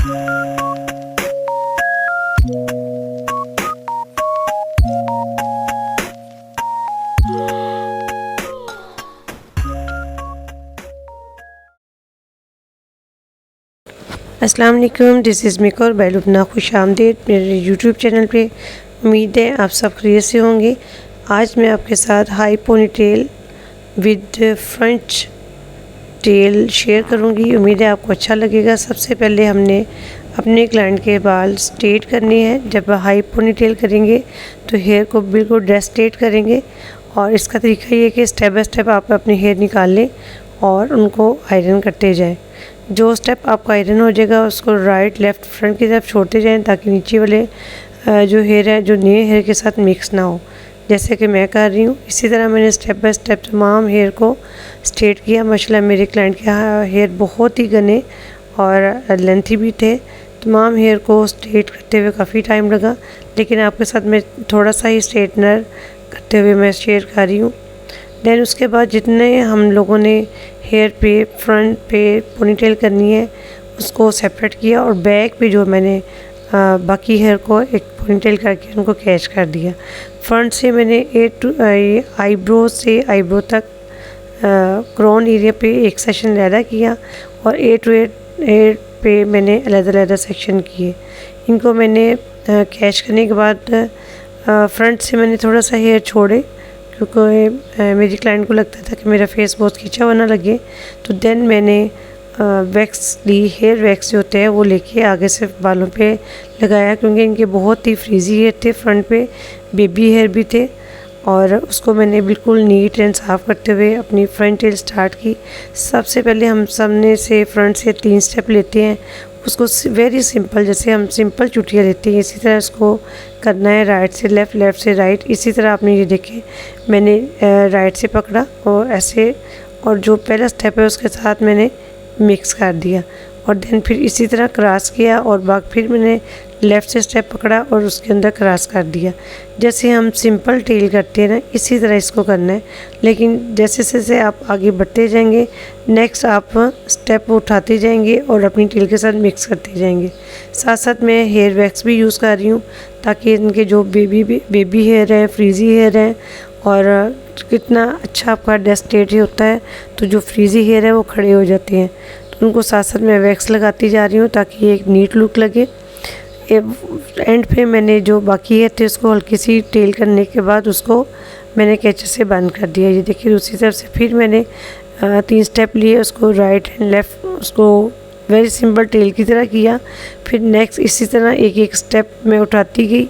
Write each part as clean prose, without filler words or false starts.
अस्सलाम वालेकुम, this is Mika और बैलुबना। खुश आमदीद मेरे यूट्यूब चैनल पे। उम्मीद है आप सब खैरियत से होंगे। आज मैं आपके साथ high pony tail with front tail share करूंगी। उम्मीद है आपको अच्छा लगेगा। सबसे पहले हमने अपने क्लाइंट के बाल स्ट्रेट करने हैं। जब हाई पोनी टेल करेंगे तो हेयर को बिल्कुल ड्रेस स्ट्रेट करेंगे, और इसका तरीका ये है कि स्टेप बाय स्टेप आप अपने हेयर निकाल लें और उनको आयरन करते जाएं। जो स्टेप आपका आयरन हो जाएगा उसको राइट लेफ़्ट फ्रंट की तरफ छोड़ते जाएं, ताकि नीचे वाले जो हेयर है जो नए हेयर के साथ मिक्स ना हो, जैसे कि मैं कर रही हूँ। इसी तरह मैंने स्टेप बाय स्टेप तमाम हेयर को स्ट्रेट किया। माशाल्लाह मेरे क्लाइंट के हेयर बहुत ही घने और लेंथी भी थे। तमाम हेयर को स्ट्रेट करते हुए काफ़ी टाइम लगा, लेकिन आपके साथ मैं थोड़ा सा ही स्ट्रेटनर करते हुए मैं शेयर कर रही हूँ। देन उसके बाद जितने हम लोगों ने हेयर पे फ्रंट पे पोनीटेल करनी है उसको सेपरेट किया, और बैक पे जो मैंने बाकी हेयर को एक पोनीटेल करके उनको कैच कर दिया। फ्रंट से मैंने आईब्रो से आईब्रो तक क्राउन एरिया पे एक सेक्शन अलहदा किया, और ए टू एट पे मैंने अलग-अलग सेक्शन किए। इनको मैंने कैच करने के बाद फ्रंट से मैंने थोड़ा सा हेयर छोड़े, क्योंकि मेरी क्लाइंट को लगता था कि मेरा फेस बहुत खींचा हुआ ना लगे। तो देन मैंने वैक्स ली, हेयर वैक्स जो होते हैं वो लेके आगे से बालों पे लगाया, क्योंकि इनके बहुत ही फ्रीजी हेयर थे, फ्रंट पे बेबी हेयर भी थे। और उसको मैंने बिल्कुल नीट एंड साफ़ करते हुए अपनी फ्रंट टेल स्टार्ट की। सबसे पहले हम सामने से फ्रंट से 3 स्टेप लेते हैं, उसको वेरी सिंपल, जैसे हम सिंपल चुटिया लेते हैं इसी तरह इसको करना है। राइट से लेफ़्ट, लेफ़्ट से राइट। इसी तरह आपने ये देखें, मैंने राइट से पकड़ा और ऐसे, और जो पहला स्टेप है उसके साथ मैंने मिक्स कर दिया, और देन फिर इसी तरह क्रॉस किया, और बाद फिर मैंने लेफ़्ट से स्टेप पकड़ा और उसके अंदर क्रॉस कर दिया। जैसे हम सिंपल टेल करते हैं ना, इसी तरह इसको करना है। लेकिन जैसे जैसे आप आगे बढ़ते जाएंगे, नेक्स्ट आप स्टेप उठाते जाएंगे और अपनी टेल के साथ मिक्स करते जाएंगे। साथ साथ मैं हेयर वैक्स भी यूज़ कर रही हूँ, ताकि इनके जो बेबी हेयर है, फ्रीजी हेयर है, और कितना अच्छा आपका ड्रेस स्ट्रेट होता है, तो जो फ्रीजी हेयर है वो खड़े हो जाते हैं। तो उनको साथ साथ मैं वैक्स लगाती जा रही हूँ, ताकि ये एक नीट लुक लगे। एंड पे मैंने जो बाकी हेयर थे उसको हल्की सी टेल करने के बाद उसको मैंने कैंची से बंद कर दिया। ये देखिए दूसरी तरफ से फिर मैंने 3 स्टेप लिए, उसको राइट एंड लेफ़्ट, उसको वेरी सिंपल टेल की तरह किया। फिर नेक्स्ट इसी तरह एक एक स्टेप मैं उठाती गई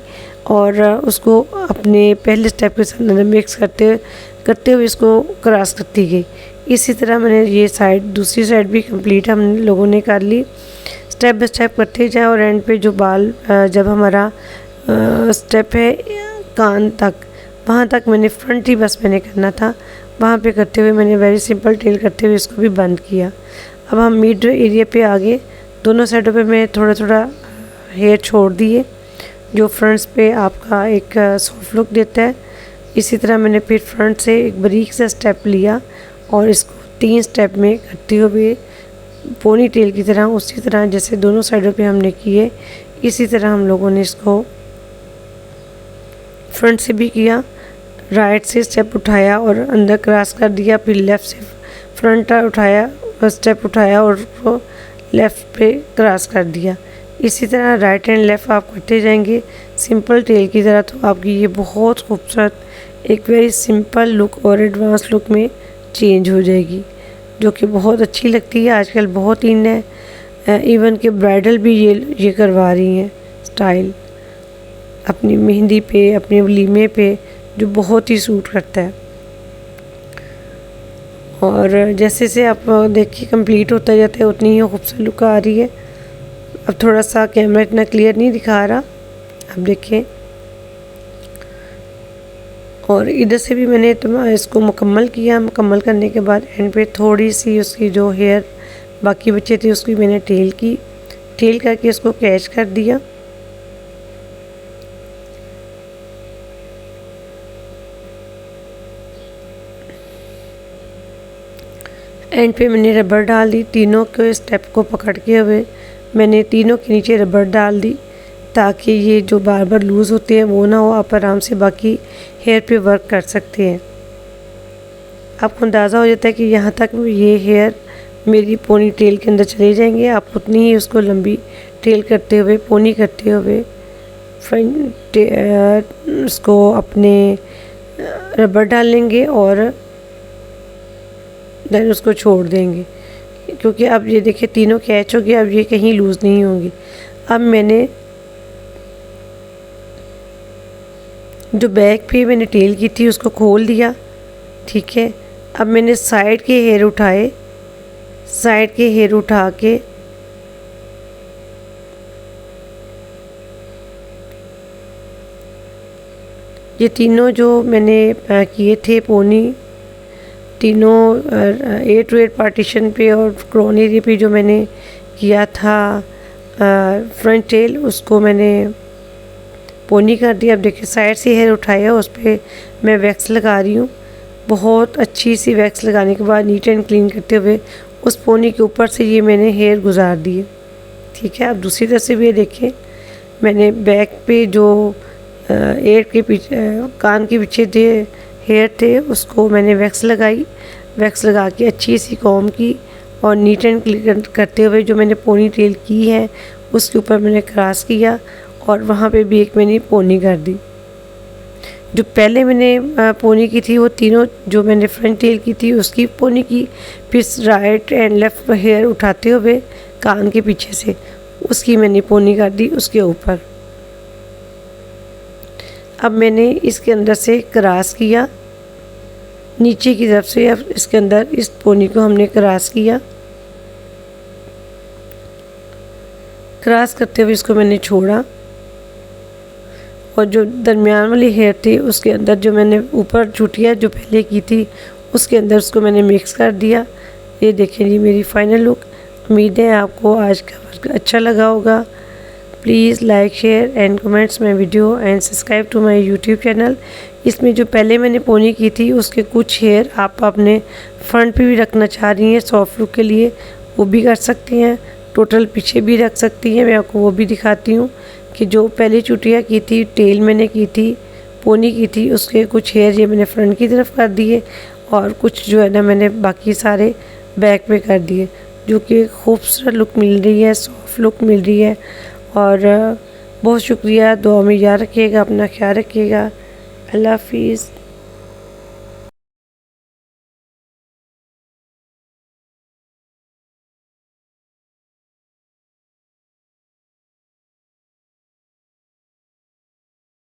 और उसको अपने पहले स्टेप के साथ मिक्स करते हुए इसको क्रॉस करती गई। इसी तरह मैंने ये साइड, दूसरी साइड भी कंप्लीट हम लोगों ने कर ली। स्टेप बाय स्टेप करते जाए, और एंड पे जो बाल जब हमारा स्टेप है कान तक, वहाँ तक मैंने फ्रंट ही बस मैंने करना था। वहाँ पे करते हुए मैंने वेरी सिंपल टेल करते हुए इसको भी बंद किया। अब हम मिड एरिया पे आगे दोनों साइडों पे मैं थोड़ा थोड़ा हेयर छोड़ दिए, जो फ्रंट्स पे आपका एक सॉफ्ट लुक देता है। इसी तरह मैंने फिर फ्रंट से एक बारीक सा स्टेप लिया और इसको 3 स्टेप में करते हुए पोनी टेल की तरह, उसी तरह जैसे दोनों साइडों पे हमने किए, इसी तरह हम लोगों ने इसको फ्रंट से भी किया। राइट से स्टेप उठाया और अंदर क्रॉस कर दिया, फिर लेफ़्ट से फ्रंट उठाया, स्टेप उठाया और उसको लेफ़्ट पे क्रॉस कर दिया। इसी तरह राइट एंड लेफ़्ट आप करते जाएंगे सिंपल टेल की तरह। तो आपकी ये बहुत खूबसूरत एक वेरी सिंपल लुक और एडवांस लुक में चेंज हो जाएगी, जो कि बहुत अच्छी लगती है। आजकल बहुत इन है, इवन के ब्राइडल भी ये करवा रही हैं स्टाइल अपनी मेहंदी पे, अपने वलीमे पे, जो बहुत ही सूट करता है। और जैसे से आप देखिए कंप्लीट होता जाता है उतनी ही खूबसूरत लुक आ रही है। अब थोड़ा सा कैमरा इतना क्लियर नहीं दिखा रहा, अब देखिए। और इधर से भी मैंने इसको मुकम्मल किया। मुकम्मल करने के बाद एंड पे थोड़ी सी उसकी जो हेयर बाकी बचे थे उसकी मैंने टेल करके इसको कैच कर दिया। एंड पे मैंने रबर डाल दी, तीनों के स्टेप को पकड़ के हुए मैंने तीनों के नीचे रबड़ डाल दी ताकि ये जो बार बार लूज़ होते हैं वो ना हो, आप आराम से बाकी हेयर पे वर्क कर सकते हैं। आपको अंदाज़ा हो जाता है कि यहाँ तक ये हेयर मेरी पोनी टेल के अंदर चले जाएंगे। आप उतनी ही उसको लंबी टेल करते हुए, पोनी करते हुए फ्रंट उसको अपने रबड़ डाल लेंगे और देन उसको छोड़ देंगे, क्योंकि अब ये देखिए तीनों कैच हो गया, अब ये कहीं लूज़ नहीं होंगी। अब मैंने जो बैक पे मैंने टेल की थी उसको खोल दिया, ठीक है। अब मैंने साइड के हेयर उठाए, साइड के हेयर उठा के ये तीनों जो मैंने किए थे पोनी, तीनों 8 टू 8 पार्टीशन पे और क्रोन एरिया पे जो मैंने किया था फ्रंट टेल, उसको मैंने पोनी कर दिया। अब देखिए साइड से हेयर उठाया, उस पर मैं वैक्स लगा रही हूँ। बहुत अच्छी सी वैक्स लगाने के बाद नीट एंड क्लीन करते हुए उस पोनी के ऊपर से ये मैंने हेयर गुजार दिए, ठीक है। अब दूसरी तरफ से भी ये देखिए, मैंने बैक पे जो एयर के पीछे कान के पीछे जो हेयर थे उसको मैंने वैक्स लगाई। वैक्स लगा के अच्छी सी कॉम्ब की और नीट एंड क्लीन करते हुए जो मैंने पोनी टेल की है उसके ऊपर मैंने क्रॉस किया और वहाँ पे भी एक मैंने पोनी कर दी। जो पहले मैंने पोनी की थी वो तीनों जो मैंने फ्रंट टेल की थी उसकी पोनी की, फिर राइट एंड लेफ़्ट हेयर उठाते हुए कान के पीछे से उसकी मैंने पोनी कर दी उसके ऊपर। अब मैंने इसके अंदर से क्रॉस किया नीचे की तरफ से, अब इसके अंदर इस पोनी को हमने क्रॉस किया। क्रॉस करते हुए इसको मैंने छोड़ा और जो दरमियान वाली हेयर थी उसके अंदर जो मैंने ऊपर चुटिया जो पहले की थी उसके अंदर उसको मैंने मिक्स कर दिया। ये देखें जी मेरी फ़ाइनल लुक। उम्मीद है आपको आज का वर्क अच्छा लगा होगा। Please like share and comments my video and subscribe to my YouTube channel. इसमें जो पहले मैंने पोनी की थी उसके कुछ हेयर आप अपने फ्रंट पे भी रखना चाह रही हैं सॉफ्ट लुक के लिए, वो भी कर सकती हैं। टोटल पीछे भी रख सकती हैं, मैं आपको वो भी दिखाती हूँ कि जो पहले चुटिया की थी, टेल मैंने की थी, पोनी की थी, उसके कुछ हेयर ये मैंने फ्रंट की तरफ कर दिए और कुछ जो है ना मैंने बाकी सारे बैक पे कर दिए, जो कि खूबसूरत लुक मिल रही है, सॉफ्ट लुक मिल रही है। और बहुत शुक्रिया, दुआ में याद रखिएगा, अपना ख्याल रखिएगा। अल्लाह हाफिज़।